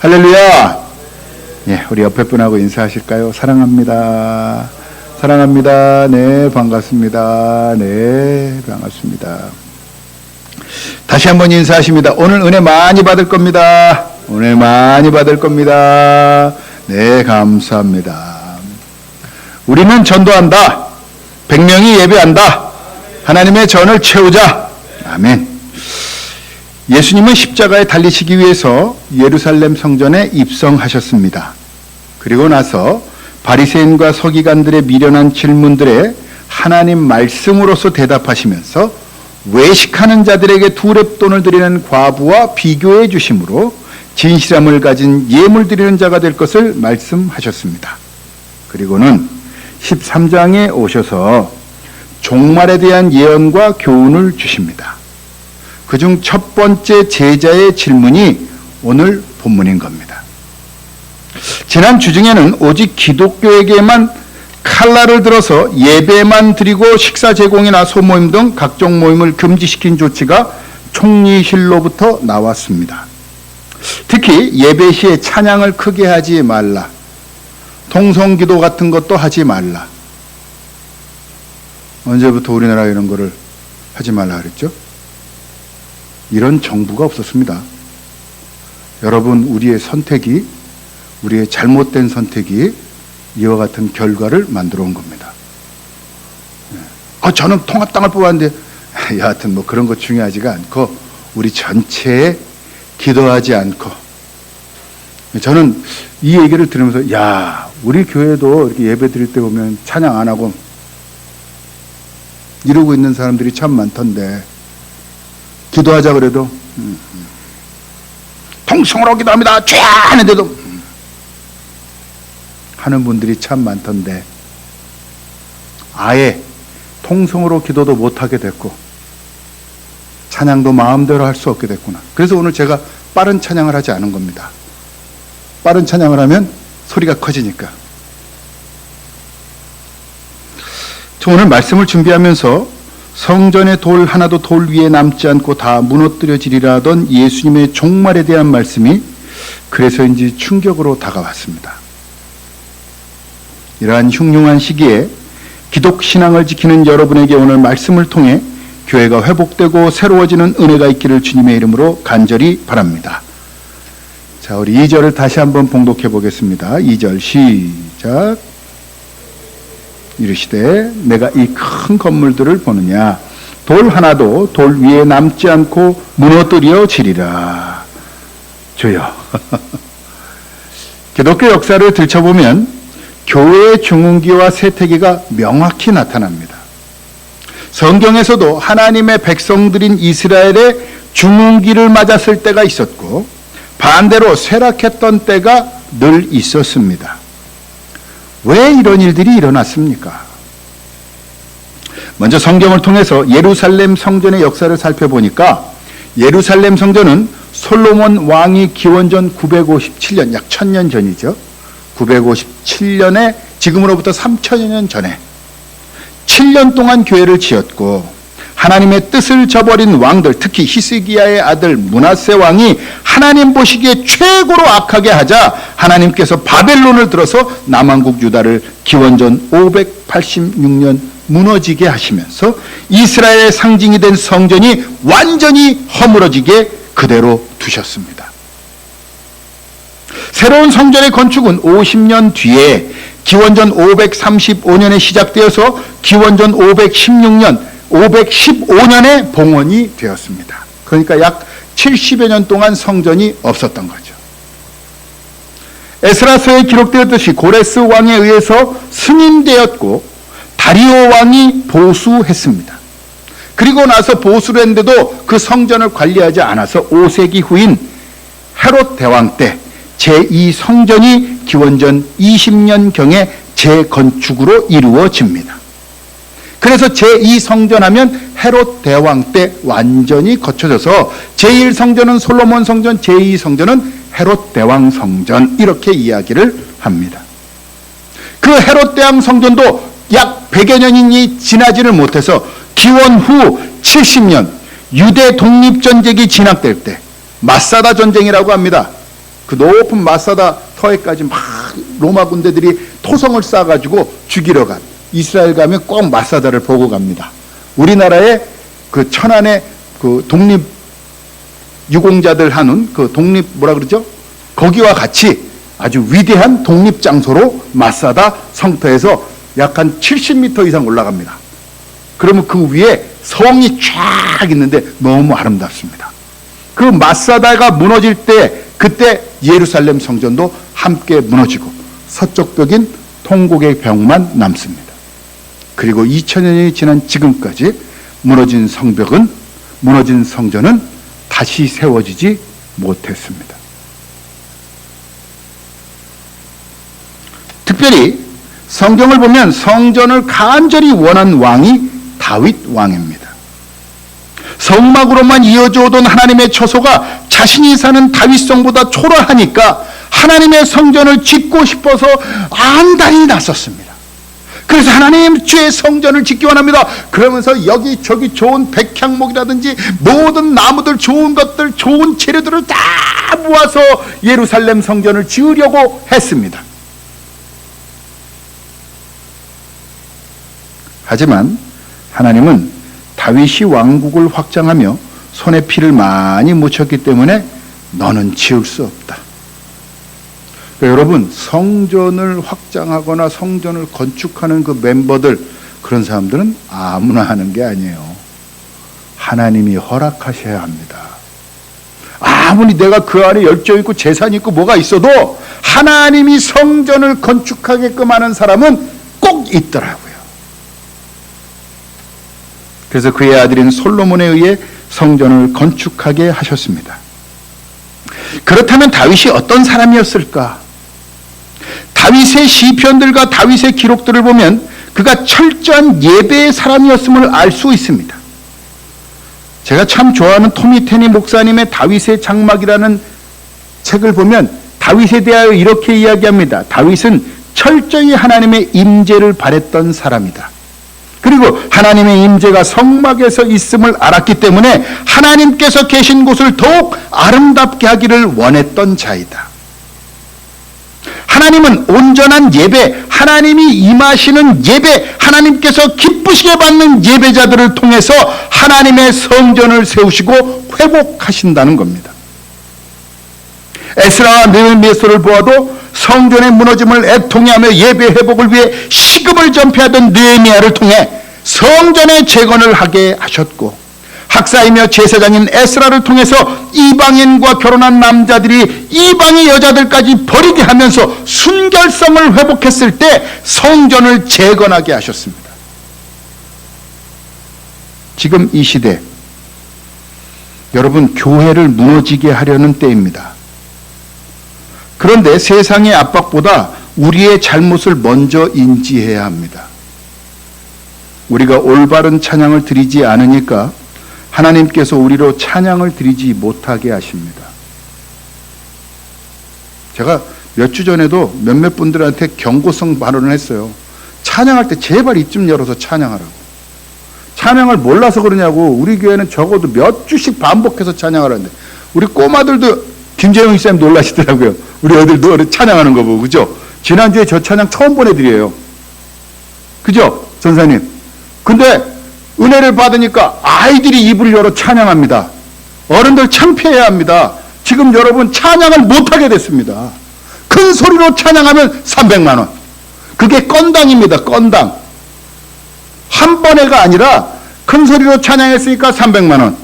할렐루야. 예, 우리 옆에 분하고 인사하실까요? 사랑합니다. 사랑합니다. 네, 반갑습니다. 네, 반갑습니다. 다시 한번 인사하십니다. 오늘 은혜 많이 받을 겁니다. 오늘 많이 받을 겁니다. 네, 감사합니다. 우리는 전도한다. 100명이 예배한다. 하나님의 전을 채우자. 아멘. 예수님은 십자가에 달리시기 위해서 예루살렘 성전에 입성하셨습니다. 그리고 나서 바리새인과 서기관들의 미련한 질문들에 하나님 말씀으로서 대답하시면서 외식하는 자들에게 2렙돈을 드리는 과부와 비교해 주심으로 진실함을 가진 예물 드리는 자가 될 것을 말씀하셨습니다. 그리고는 13장에 오셔서 종말에 대한 예언과 교훈을 주십니다. 그중 첫 번째 제자의 질문이 오늘 본문인 겁니다. 지난 주중에는 오직 기독교에게만 칼날을 들어서 예배만 드리고 식사 제공이나 소모임 등 각종 모임을 금지시킨 조치가 총리실로부터 나왔습니다. 특히 예배 시에 찬양을 크게 하지 말라, 통성기도 같은 것도 하지 말라. 언제부터 우리나라 이런 거를 하지 말라 그랬죠? 이런 정부가 없었습니다. 여러분, 우리의 선택이, 우리의 잘못된 선택이 이와 같은 결과를 만들어 온 겁니다. 저는 통합당을 뽑았는데 여하튼 뭐 그런 거 중요하지가 않고 우리 전체에 기도하지 않고, 저는 이 얘기를 들으면서 야, 우리 교회도 이렇게 예배 드릴 때 보면 찬양 안 하고 이러고 있는 사람들이 참 많던데, 기도하자 그래도 통성으로 기도합니다 죄 하는데도 하는 분들이 참 많던데, 아예 통성으로 기도도 못하게 됐고 찬양도 마음대로 할 수 없게 됐구나. 그래서 오늘 제가 빠른 찬양을 하지 않은 겁니다. 빠른 찬양을 하면 소리가 커지니까. 저 오늘 말씀을 준비하면서 성전의 돌 하나도 돌 위에 남지 않고 다 무너뜨려지리라 하던 예수님의 종말에 대한 말씀이 그래서인지 충격으로 다가왔습니다. 이러한 흉흉한 시기에 기독신앙을 지키는 여러분에게 오늘 말씀을 통해 교회가 회복되고 새로워지는 은혜가 있기를 주님의 이름으로 간절히 바랍니다. 자, 우리 2절을 다시 한번 봉독해 보겠습니다. 2절 시작. 이르시되 내가 이 큰 건물들을 보느냐, 돌 하나도 돌 위에 남지 않고 무너뜨려지리라. 주여. 기독교 역사를 들춰보면 교회의 중흥기와 쇠퇴기가 명확히 나타납니다. 성경에서도 하나님의 백성들인 이스라엘의 중흥기를 맞았을 때가 있었고 반대로 쇠락했던 때가 늘 있었습니다. 왜 이런 일들이 일어났습니까? 먼저 성경을 통해서 예루살렘 성전의 역사를 살펴보니까 예루살렘 성전은 솔로몬 왕이 기원전 957년, 약 1000년 전이죠. 957년에 지금으로부터 3000여 년 전에 7년 동안 교회를 지었고, 하나님의 뜻을 저버린 왕들, 특히 히스기야의 아들 므낫세 왕이 하나님 보시기에 최고로 악하게 하자 하나님께서 바벨론을 들어서 남왕국 유다를 기원전 586년 무너지게 하시면서 이스라엘의 상징이 된 성전이 완전히 허물어지게 그대로 두셨습니다. 새로운 성전의 건축은 50년 뒤에 기원전 535년에 시작되어서 기원전 515년에 봉헌이 되었습니다. 그러니까 약 70여 년 동안 성전이 없었던 거죠. 에스라서에 기록되었듯이 고레스 왕에 의해서 승인되었고 다리오 왕이 보수했습니다. 그리고 나서 보수를 했는데도 그 성전을 관리하지 않아서 5세기 후인 헤롯 대왕 때 제2성전이 기원전 20년경에 재건축으로 이루어집니다. 그래서 제2성전 하면 헤롯 대왕 때 완전히 거쳐져서 제1성전은 솔로몬 성전, 제2성전은 헤롯 대왕 성전, 이렇게 이야기를 합니다. 그 헤롯 대왕 성전도 약 100여 년이 지나지를 못해서 기원 후 70년 유대 독립전쟁이 진압될 때 마사다 전쟁이라고 합니다. 그 높은 마사다 터에까지 막 로마 군대들이 토성을 쌓아가지고 죽이러 간, 이스라엘 가면 꼭 마사다를 보고 갑니다. 우리나라의 그 천안의 그 독립 유공자들 하는 그 독립 뭐라 그러죠? 거기와 같이 아주 위대한 독립 장소로 마사다 성터에서 약 한 70m 이상 올라갑니다. 그러면 그 위에 성이 쫙 있는데 너무 아름답습니다. 그 마사다가 무너질 때 그때 예루살렘 성전도 함께 무너지고 서쪽 벽인 통곡의 벽만 남습니다. 그리고 2000년이 지난 지금까지 무너진 성벽은, 무너진 성전은 다시 세워지지 못했습니다. 특별히 성경을 보면 성전을 간절히 원한 왕이 다윗 왕입니다. 성막으로만 이어져 오던 하나님의 처소가 자신이 사는 다윗성보다 초라하니까 하나님의 성전을 짓고 싶어서 안달이 났었습니다. 그래서 하나님 주의 성전을 짓기 원합니다. 그러면서 여기저기 좋은 백향목이라든지 모든 나무들, 좋은 것들, 좋은 재료들을 다 모아서 예루살렘 성전을 지으려고 했습니다. 하지만 하나님은 다윗이 왕국을 확장하며 손에 피를 많이 묻혔기 때문에 너는 지을 수 없다. 그러니까 여러분, 성전을 확장하거나 성전을 건축하는 그 멤버들, 그런 사람들은 아무나 하는 게 아니에요. 하나님이 허락하셔야 합니다. 아무리 내가 그 안에 열정 있고 재산이 있고 뭐가 있어도 하나님이 성전을 건축하게끔 하는 사람은 꼭 있더라고요. 그래서 그의 아들인 솔로몬에 의해 성전을 건축하게 하셨습니다. 그렇다면 다윗이 어떤 사람이었을까? 다윗의 시편들과 다윗의 기록들을 보면 그가 철저한 예배의 사람이었음을 알 수 있습니다. 제가 참 좋아하는 토미 테니 목사님의 다윗의 장막이라는 책을 보면 다윗에 대하여 이렇게 이야기합니다. 다윗은 철저히 하나님의 임재를 바랬던 사람이다. 그리고 하나님의 임재가 성막에서 있음을 알았기 때문에 하나님께서 계신 곳을 더욱 아름답게 하기를 원했던 자이다. 하나님은 온전한 예배, 하나님이 임하시는 예배, 하나님께서 기쁘시게 받는 예배자들을 통해서 하나님의 성전을 세우시고 회복하신다는 겁니다. 에스라와 느헤미야서를 보아도 성전의 무너짐을 애통해하며 예배 회복을 위해 시금을 전폐하던 느헤미야를 통해 성전의 재건을 하게 하셨고, 학사이며 제사장인 에스라를 통해서 이방인과 결혼한 남자들이 이방의 여자들까지 버리게 하면서 순결성을 회복했을 때 성전을 재건하게 하셨습니다. 지금 이 시대, 여러분, 교회를 무너지게 하려는 때입니다. 그런데 세상의 압박보다 우리의 잘못을 먼저 인지해야 합니다. 우리가 올바른 찬양을 드리지 않으니까 하나님께서 우리로 찬양을 드리지 못하게 하십니다. 제가 몇 주 전에도 몇몇 분들한테 경고성 발언을 했어요. 찬양할 때 제발 입 좀 열어서 찬양하라고. 찬양을 몰라서 그러냐고. 우리 교회는 적어도 몇 주씩 반복해서 찬양하라는데, 우리 꼬마들도 김재영 이사님 놀라시더라고요. 우리 애들도 찬양하는 거 보고, 그죠? 지난주에 저 찬양 처음 보내드려요. 그죠? 전사님. 근데 은혜를 받으니까 아이들이 입을 열어 찬양합니다. 어른들 창피해야 합니다. 지금 여러분 찬양을 못하게 됐습니다. 큰 소리로 찬양하면 300만 원. 그게 건당입니다. 건당. 한 번에가 아니라 큰 소리로 찬양했으니까 300만 원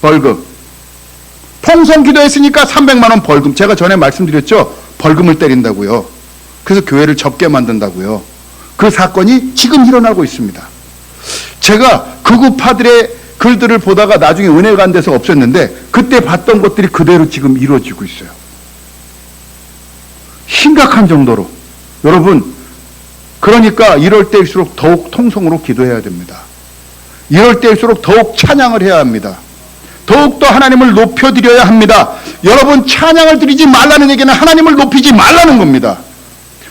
벌금. 통성 기도했으니까 300만 원 벌금. 제가 전에 말씀드렸죠. 벌금을 때린다고요. 그래서 교회를 접게 만든다고요. 그 사건이 지금 일어나고 있습니다. 제가 극우파들의 글들을 보다가 나중에 은혜가 안 돼서 없앴는데, 그때 봤던 것들이 그대로 지금 이루어지고 있어요. 심각한 정도로. 여러분, 그러니까 이럴 때일수록 더욱 통성으로 기도해야 됩니다. 이럴 때일수록 더욱 찬양을 해야 합니다. 더욱더 하나님을 높여드려야 합니다. 여러분, 찬양을 드리지 말라는 얘기는 하나님을 높이지 말라는 겁니다.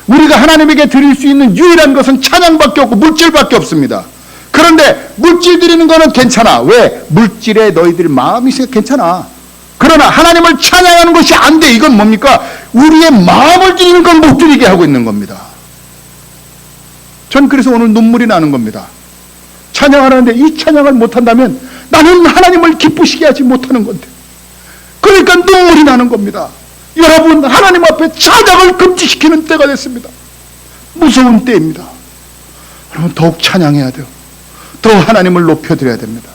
우리가 하나님에게 드릴 수 있는 유일한 것은 찬양밖에 없고 물질밖에 없습니다. 그런데 물질 드리는 거는 괜찮아. 왜? 물질에 너희들 마음이 있으니까 괜찮아. 그러나 하나님을 찬양하는 것이 안 돼. 이건 뭡니까? 우리의 마음을 드리는 건 못 드리게 하고 있는 겁니다. 전 그래서 오늘 눈물이 나는 겁니다. 찬양하는데 이 찬양을 못한다면 나는 하나님을 기쁘시게 하지 못하는 건데, 그러니까 눈물이 나는 겁니다. 여러분, 하나님 앞에 찬양을 금지시키는 때가 됐습니다. 무서운 때입니다. 여러분, 더욱 찬양해야 돼요. 더 하나님을 높여드려야 됩니다.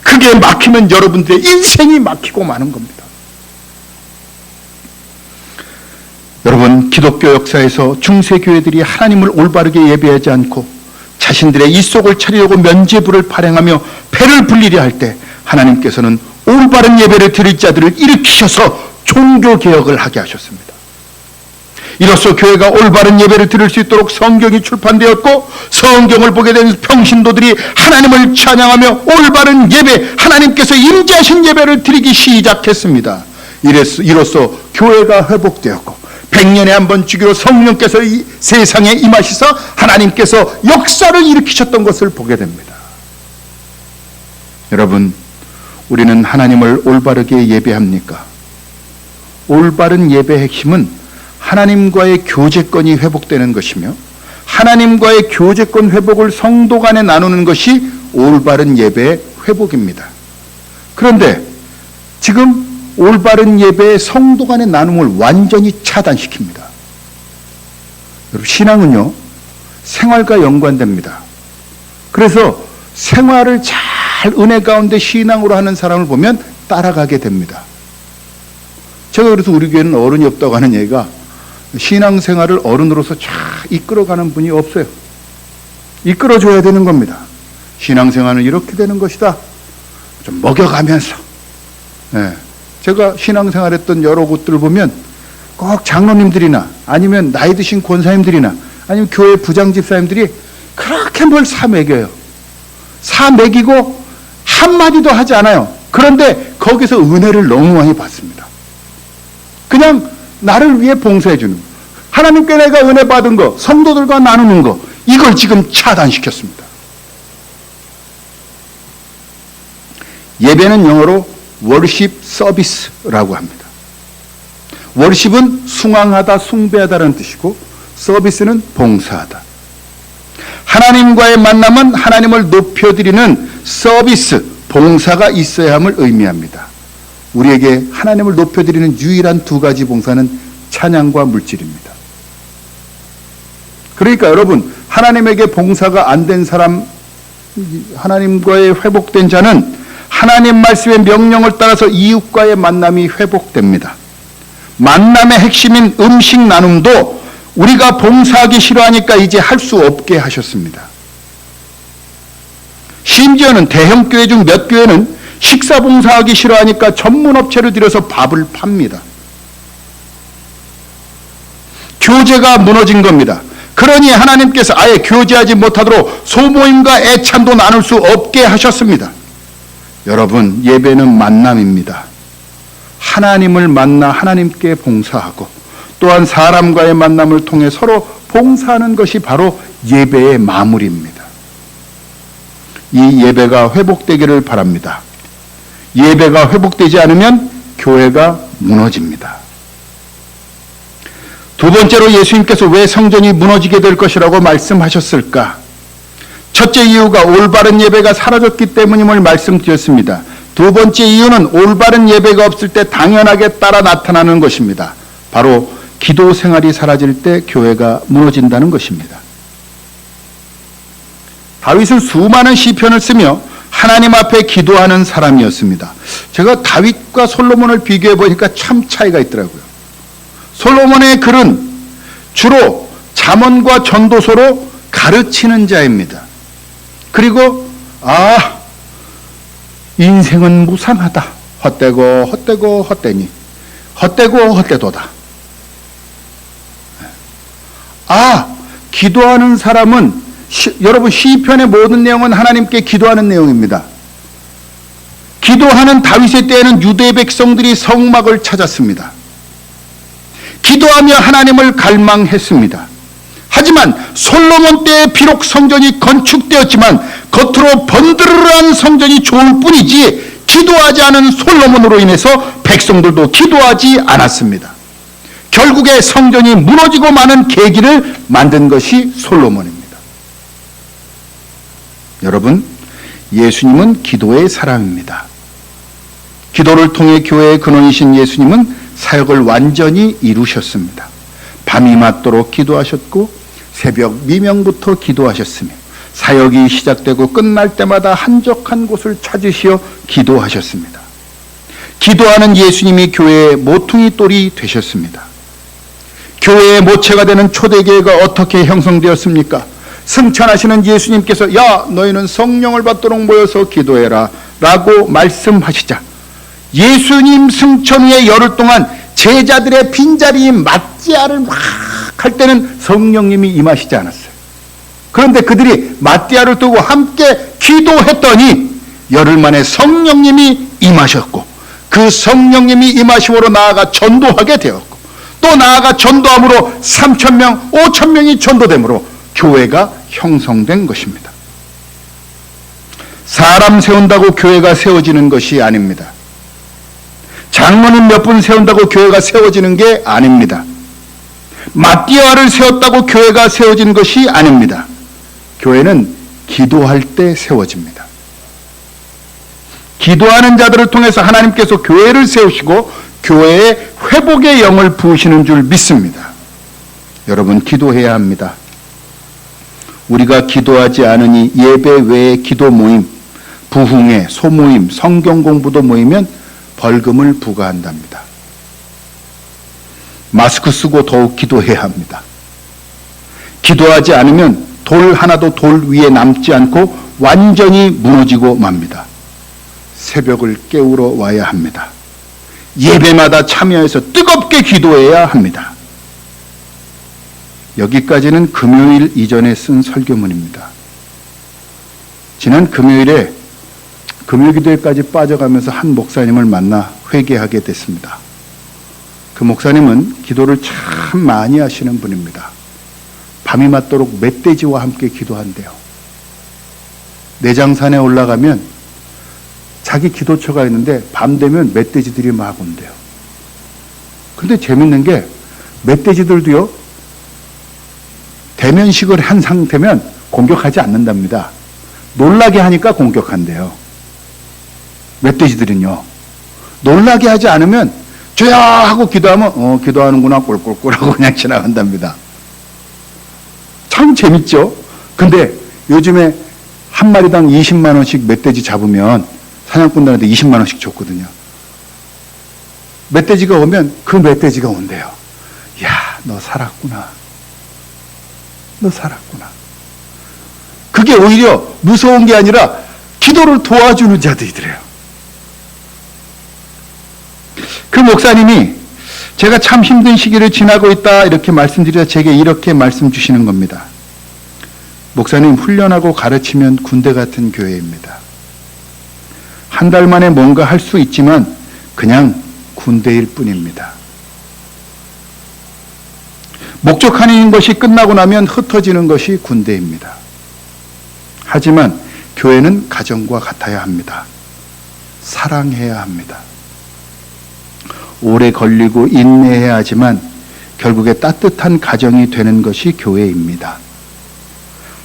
그게 막히면 여러분들의 인생이 막히고 마는 겁니다. 여러분, 기독교 역사에서 중세교회들이 하나님을 올바르게 예배하지 않고 자신들의 입속을 차리려고 면죄부를 발행하며 배를 불리려 할 때 하나님께서는 올바른 예배를 드릴 자들을 일으키셔서 종교개혁을 하게 하셨습니다. 이로써 교회가 올바른 예배를 드릴 수 있도록 성경이 출판되었고, 성경을 보게 된 평신도들이 하나님을 찬양하며 올바른 예배, 하나님께서 임재하신 예배를 드리기 시작했습니다. 이로써 교회가 회복되었고, 100년에 한 번 주기로 성령께서 이 세상에 임하시사 하나님께서 역사를 일으키셨던 것을 보게 됩니다. 여러분, 우리는 하나님을 올바르게 예배합니까? 올바른 예배의 핵심은 하나님과의 교제권이 회복되는 것이며, 하나님과의 교제권 회복을 성도 간에 나누는 것이 올바른 예배의 회복입니다. 그런데 지금 올바른 예배의 성도 간의 나눔을 완전히 차단시킵니다. 여러분, 신앙은요, 생활과 연관됩니다. 그래서 생활을 잘 은혜 가운데 신앙으로 하는 사람을 보면 따라가게 됩니다. 제가 그래서 우리 교회는 어른이 없다고 하는 얘기가, 신앙생활을 어른으로서 잘 이끌어가는 분이 없어요. 이끌어줘야 되는 겁니다. 신앙생활은 이렇게 되는 것이다. 좀 먹여가면서. 네. 제가 신앙생활했던 여러 곳들 보면 꼭 장로님들이나 아니면 나이 드신 권사님들이나 아니면 교회 부장집사님들이 그렇게 뭘 사먹여요. 사먹이고 한마디도 하지 않아요. 그런데 거기서 은혜를 너무 많이 받습니다. 그냥 나를 위해 봉사해주는 거, 하나님께 내가 은혜 받은 거, 성도들과 나누는 거, 이걸 지금 차단시켰습니다. 예배는 영어로 worship service라고 합니다. worship은 숭앙하다, 숭배하다라는 뜻이고, 서비스는 봉사하다. 하나님과의 만남은 하나님을 높여드리는 서비스, 봉사가 있어야 함을 의미합니다. 우리에게 하나님을 높여드리는 유일한 두 가지 봉사는 찬양과 물질입니다. 그러니까 여러분, 하나님에게 봉사가 안 된 사람, 하나님과의 회복된 자는 하나님 말씀의 명령을 따라서 이웃과의 만남이 회복됩니다. 만남의 핵심인 음식 나눔도 우리가 봉사하기 싫어하니까 이제 할 수 없게 하셨습니다. 심지어는 대형 교회 중 몇 교회는 식사 봉사하기 싫어하니까 전문 업체를 들여서 밥을 팝니다. 교제가 무너진 겁니다. 그러니 하나님께서 아예 교제하지 못하도록 소모임과 애찬도 나눌 수 없게 하셨습니다. 여러분, 예배는 만남입니다. 하나님을 만나 하나님께 봉사하고, 또한 사람과의 만남을 통해 서로 봉사하는 것이 바로 예배의 마무리입니다. 이 예배가 회복되기를 바랍니다. 예배가 회복되지 않으면 교회가 무너집니다. 두 번째로 예수님께서 왜 성전이 무너지게 될 것이라고 말씀하셨을까? 첫째 이유가 올바른 예배가 사라졌기 때문임을 말씀드렸습니다. 두 번째 이유는 올바른 예배가 없을 때 당연하게 따라 나타나는 것입니다. 바로 기도 생활이 사라질 때 교회가 무너진다는 것입니다. 다윗은 수많은 시편을 쓰며 하나님 앞에 기도하는 사람이었습니다. 제가 다윗과 솔로몬을 비교해 보니까 참 차이가 있더라고요. 솔로몬의 글은 주로 잠언과 전도서로 가르치는 자입니다. 그리고 인생은 무상하다. 헛되고 헛되고 헛되니 헛되고 헛되도다. 기도하는 사람은 여러분, 시편의 모든 내용은 하나님께 기도하는 내용입니다. 기도하는 다윗의 때에는 유대 백성들이 성막을 찾았습니다. 기도하며 하나님을 갈망했습니다. 하지만 솔로몬 때에 비록 성전이 건축되었지만 겉으로 번드르르한 성전이 좋을 뿐이지 기도하지 않은 솔로몬으로 인해서 백성들도 기도하지 않았습니다. 결국에 성전이 무너지고 마는 계기를 만든 것이 솔로몬입니다. 여러분, 예수님은 기도의 사람입니다. 기도를 통해 교회의 근원이신 예수님은 사역을 완전히 이루셨습니다. 밤이 맞도록 기도하셨고 새벽 미명부터 기도하셨으며 사역이 시작되고 끝날 때마다 한적한 곳을 찾으시어 기도하셨습니다. 기도하는 예수님이 교회의 모퉁이 돌이 되셨습니다. 교회의 모체가 되는 초대교회가 어떻게 형성되었습니까? 승천하시는 예수님께서 야 너희는 성령을 받도록 모여서 기도해라 라고 말씀하시자 예수님 승천 후에 열흘 동안 제자들의 빈자리 맞디아를 막 할 때는 성령님이 임하시지 않았어요. 그런데 그들이 맞디아를 두고 함께 기도했더니 열흘 만에 성령님이 임하셨고 그 성령님이 임하심으로 나아가 전도하게 되었고 또 나아가 전도함으로 3,000명, 5,000명이 전도됨으로 교회가 형성된 것입니다. 사람 세운다고 교회가 세워지는 것이 아닙니다. 장로님 몇 분 세운다고 교회가 세워지는 게 아닙니다. 맞디아를 세웠다고 교회가 세워지는 것이 아닙니다. 교회는 기도할 때 세워집니다. 기도하는 자들을 통해서 하나님께서 교회를 세우시고 교회에 회복의 영을 부으시는 줄 믿습니다. 여러분, 기도해야 합니다. 우리가 기도하지 않으니 예배 외에 기도 모임, 부흥회, 소모임, 성경 공부도 모이면 벌금을 부과한답니다. 마스크 쓰고 더욱 기도해야 합니다. 기도하지 않으면 돌 하나도 돌 위에 남지 않고 완전히 무너지고 맙니다. 새벽을 깨우러 와야 합니다. 예배마다 참여해서 뜨겁게 기도해야 합니다. 여기까지는 금요일 이전에 쓴 설교문입니다. 지난 금요일에 금요기도회까지 빠져가면서 한 목사님을 만나 회개하게 됐습니다. 그 목사님은 기도를 참 많이 하시는 분입니다. 밤이 맞도록 멧돼지와 함께 기도한대요. 내장산에 올라가면 자기 기도처가 있는데 밤 되면 멧돼지들이 막 온대요. 근데 재밌는 게 멧돼지들도요, 대면식을 한 상태면 공격하지 않는답니다. 놀라게 하니까 공격한대요. 멧돼지들은요. 놀라게 하지 않으면 주야 하고 기도하면 기도하는구나 꼴꼴꼴 하고 그냥 지나간답니다. 참 재밌죠? 근데 요즘에 한 마리당 20만 원씩 멧돼지 잡으면 사냥꾼들한테 20만 원씩 줬거든요. 멧돼지가 오면 그 멧돼지가 온대요. 야, 너 살았구나. 너 살았구나. 그게 오히려 무서운 게 아니라 기도를 도와주는 자들이래요. 그 목사님이 제가 참 힘든 시기를 지나고 있다 이렇게 말씀드리자 제게 이렇게 말씀 주시는 겁니다. 목사님, 훈련하고 가르치면 군대 같은 교회입니다. 한 달 만에 뭔가 할 수 있지만 그냥 군대일 뿐입니다. 목적하는 것이 끝나고 나면 흩어지는 것이 군대입니다. 하지만 교회는 가정과 같아야 합니다. 사랑해야 합니다. 오래 걸리고 인내해야 하지만 결국에 따뜻한 가정이 되는 것이 교회입니다.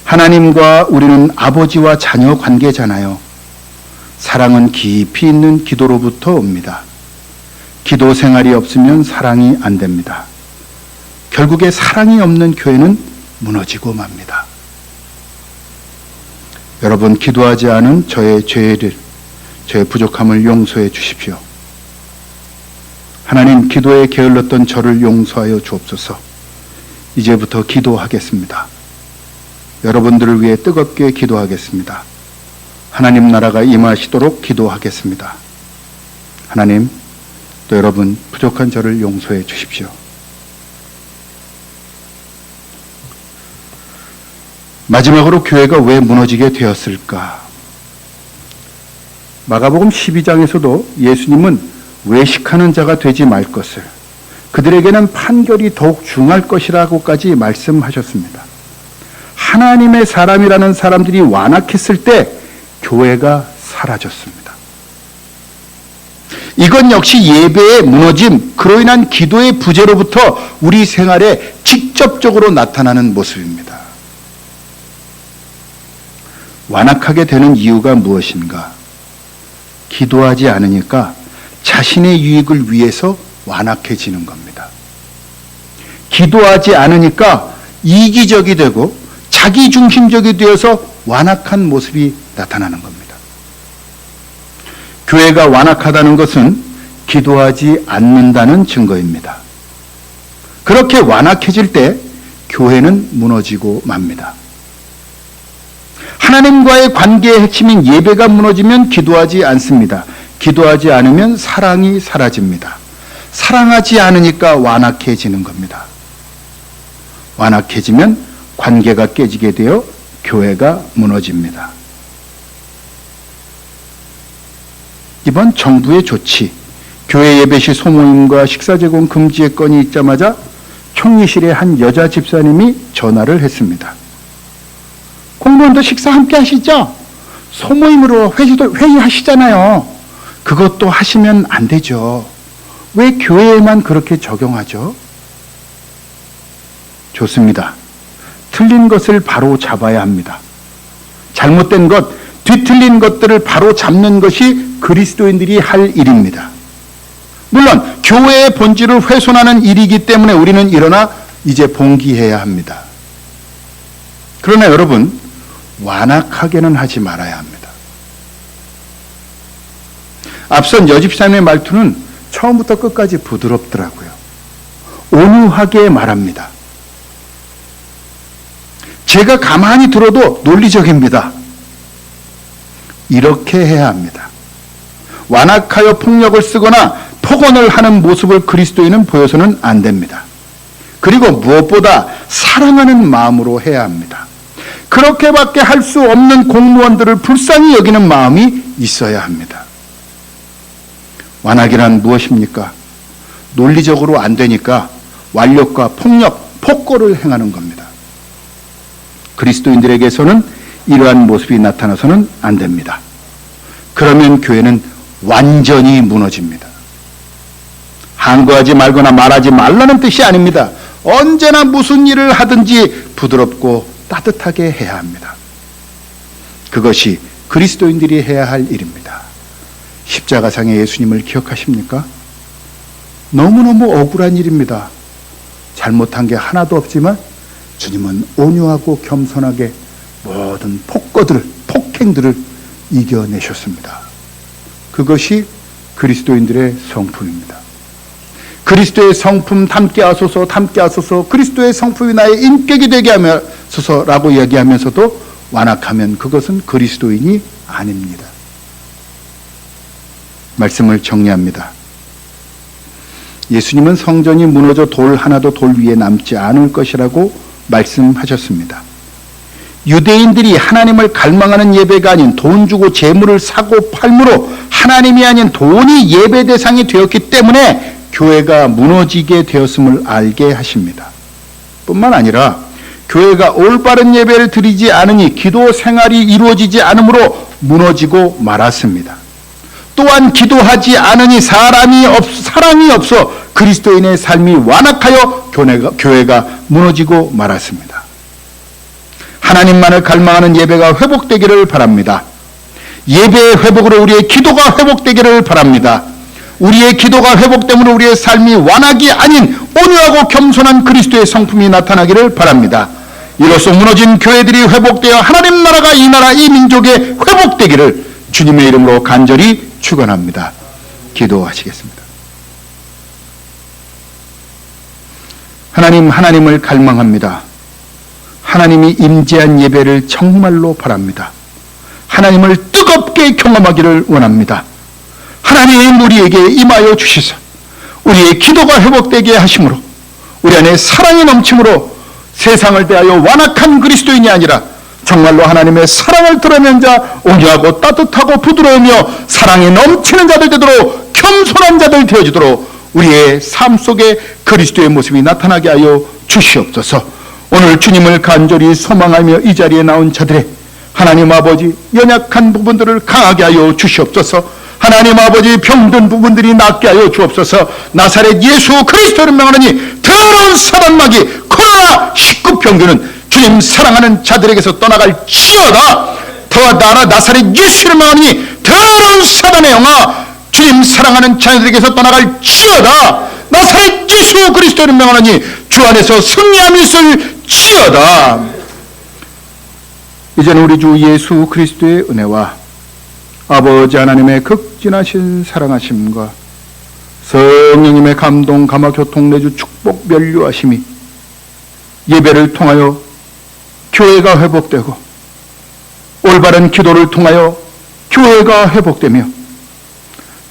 하나님과 우리는 아버지와 자녀 관계잖아요. 사랑은 깊이 있는 기도로부터 옵니다. 기도 생활이 없으면 사랑이 안 됩니다. 결국에 사랑이 없는 교회는 무너지고 맙니다. 여러분, 기도하지 않은 저의 죄를, 저의 부족함을 용서해 주십시오. 하나님, 기도에 게을렀던 저를 용서하여 주옵소서. 이제부터 기도하겠습니다. 여러분들을 위해 뜨겁게 기도하겠습니다. 하나님 나라가 임하시도록 기도하겠습니다. 하나님, 또 여러분 부족한 저를 용서해 주십시오. 마지막으로 교회가 왜 무너지게 되었을까? 마가복음 12장에서도 예수님은 외식하는 자가 되지 말 것을, 그들에게는 판결이 더욱 중할 것이라고까지 말씀하셨습니다. 하나님의 사람이라는 사람들이 완악했을 때 교회가 사라졌습니다. 이건 역시 예배의 무너짐, 그로 인한 기도의 부재로부터 우리 생활에 직접적으로 나타나는 모습입니다. 완악하게 되는 이유가 무엇인가? 기도하지 않으니까 자신의 유익을 위해서 완악해지는 겁니다. 기도하지 않으니까 이기적이 되고 자기중심적이 되어서 완악한 모습이 나타나는 겁니다. 교회가 완악하다는 것은 기도하지 않는다는 증거입니다. 그렇게 완악해질 때 교회는 무너지고 맙니다. 하나님과의 관계의 핵심인 예배가 무너지면 기도하지 않습니다. 기도하지 않으면 사랑이 사라집니다. 사랑하지 않으니까 완악해지는 겁니다. 완악해지면 관계가 깨지게 되어 교회가 무너집니다. 이번 정부의 조치, 교회 예배 시 소모임과 식사 제공 금지의 건이 있자마자 총리실의 한 여자 집사님이 전화를 했습니다. 공무원도 식사 함께 하시죠? 소모임으로 회의하시잖아요. 그것도 하시면 안 되죠. 왜 교회에만 그렇게 적용하죠? 좋습니다. 틀린 것을 바로 잡아야 합니다. 잘못된 것, 뒤틀린 것들을 바로 잡는 것이 그리스도인들이 할 일입니다. 물론 교회의 본질을 훼손하는 일이기 때문에 우리는 일어나 이제 봉기해야 합니다. 그러나 여러분, 완악하게는 하지 말아야 합니다. 앞선 여집사님의 말투는 처음부터 끝까지 부드럽더라고요. 온유하게 말합니다. 제가 가만히 들어도 논리적입니다. 이렇게 해야 합니다. 완악하여 폭력을 쓰거나 폭언을 하는 모습을 그리스도인은 보여서는 안 됩니다. 그리고 무엇보다 사랑하는 마음으로 해야 합니다. 그렇게밖에 할 수 없는 공무원들을 불쌍히 여기는 마음이 있어야 합니다. 완악이란 무엇입니까? 논리적으로 안 되니까 완력과 폭력, 폭거를 행하는 겁니다. 그리스도인들에게서는 이러한 모습이 나타나서는 안 됩니다. 그러면 교회는 완전히 무너집니다. 항거하지 말거나 말하지 말라는 뜻이 아닙니다. 언제나 무슨 일을 하든지 부드럽고 따뜻하게 해야 합니다. 그것이 그리스도인들이 해야 할 일입니다. 십자가상의 예수님을 기억하십니까? 너무너무 억울한 일입니다. 잘못한 게 하나도 없지만 주님은 온유하고 겸손하게 모든 폭거들, 폭행들을 이겨내셨습니다. 그것이 그리스도인들의 성품입니다. 그리스도의 성품 담게 하소서, 담게 하소서, 그리스도의 성품이 나의 인격이 되게 하소서라고 이야기하면서도 완악하면 그것은 그리스도인이 아닙니다. 말씀을 정리합니다. 예수님은 성전이 무너져 돌 하나도 돌 위에 남지 않을 것이라고 말씀하셨습니다. 유대인들이 하나님을 갈망하는 예배가 아닌 돈 주고 재물을 사고 팔므로 하나님이 아닌 돈이 예배 대상이 되었기 때문에 교회가 무너지게 되었음을 알게 하십니다. 뿐만 아니라 교회가 올바른 예배를 드리지 않으니 기도 생활이 이루어지지 않으므로 무너지고 말았습니다. 또한 기도하지 않으니 사랑이 없어 그리스도인의 삶이 완악하여 교회가 무너지고 말았습니다. 하나님만을 갈망하는 예배가 회복되기를 바랍니다. 예배의 회복으로 우리의 기도가 회복되기를 바랍니다. 우리의 기도가 회복됨으로 우리의 삶이 완악이 아닌 온유하고 겸손한 그리스도의 성품이 나타나기를 바랍니다. 이로써 무너진 교회들이 회복되어 하나님 나라가 이 나라 이 민족에 회복되기를 주님의 이름으로 간절히 축원합니다. 기도하시겠습니다. 하나님을 갈망합니다. 하나님이 임재한 예배를 정말로 바랍니다. 하나님을 뜨겁게 경험하기를 원합니다. 하나님 우리에게 임하여 주시사 우리의 기도가 회복되게 하심으로 우리 안에 사랑이 넘침으로 세상을 대하여 완악한 그리스도인이 아니라 정말로 하나님의 사랑을 드러낸 자, 온유하고 따뜻하고 부드러우며 사랑이 넘치는 자들 되도록 겸손한 자들 되어지도록 우리의 삶 속에 그리스도의 모습이 나타나게 하여 주시옵소서. 오늘 주님을 간절히 소망하며 이 자리에 나온 자들의 하나님 아버지 연약한 부분들을 강하게 하여 주시옵소서. 하나님 아버지 병든 부분들이 낫게 하여 주옵소서. 나사렛 예수 그리스도를 명하노니 더러운 사단마귀 코로나19 병균은 주님 사랑하는 자들에게서 떠나갈지어다. 더 나아가 나사렛 예수를 명하노니 더러운 사단의 영아 주님 사랑하는 자들에게서 떠나갈지어다. 나사렛 예수 그리스도를 명하노니 주 안에서 승리함이 있을지어다. 이제는 우리 주 예수 그리스도의 은혜와 아버지 하나님의 극진하신 사랑하심과 성령님의 감동 감화 교통 내주 축복 면류하심이 예배를 통하여 교회가 회복되고 올바른 기도를 통하여 교회가 회복되며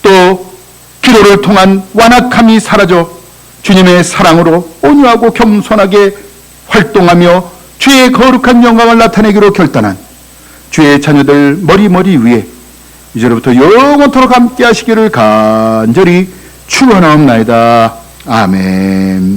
또 기도를 통한 완악함이 사라져 주님의 사랑으로 온유하고 겸손하게 활동하며 주의 거룩한 영광을 나타내기로 결단한 주의 자녀들 머리 위에 이제로부터 영원토록 함께 하시기를 간절히 축원하옵나이다. 아멘.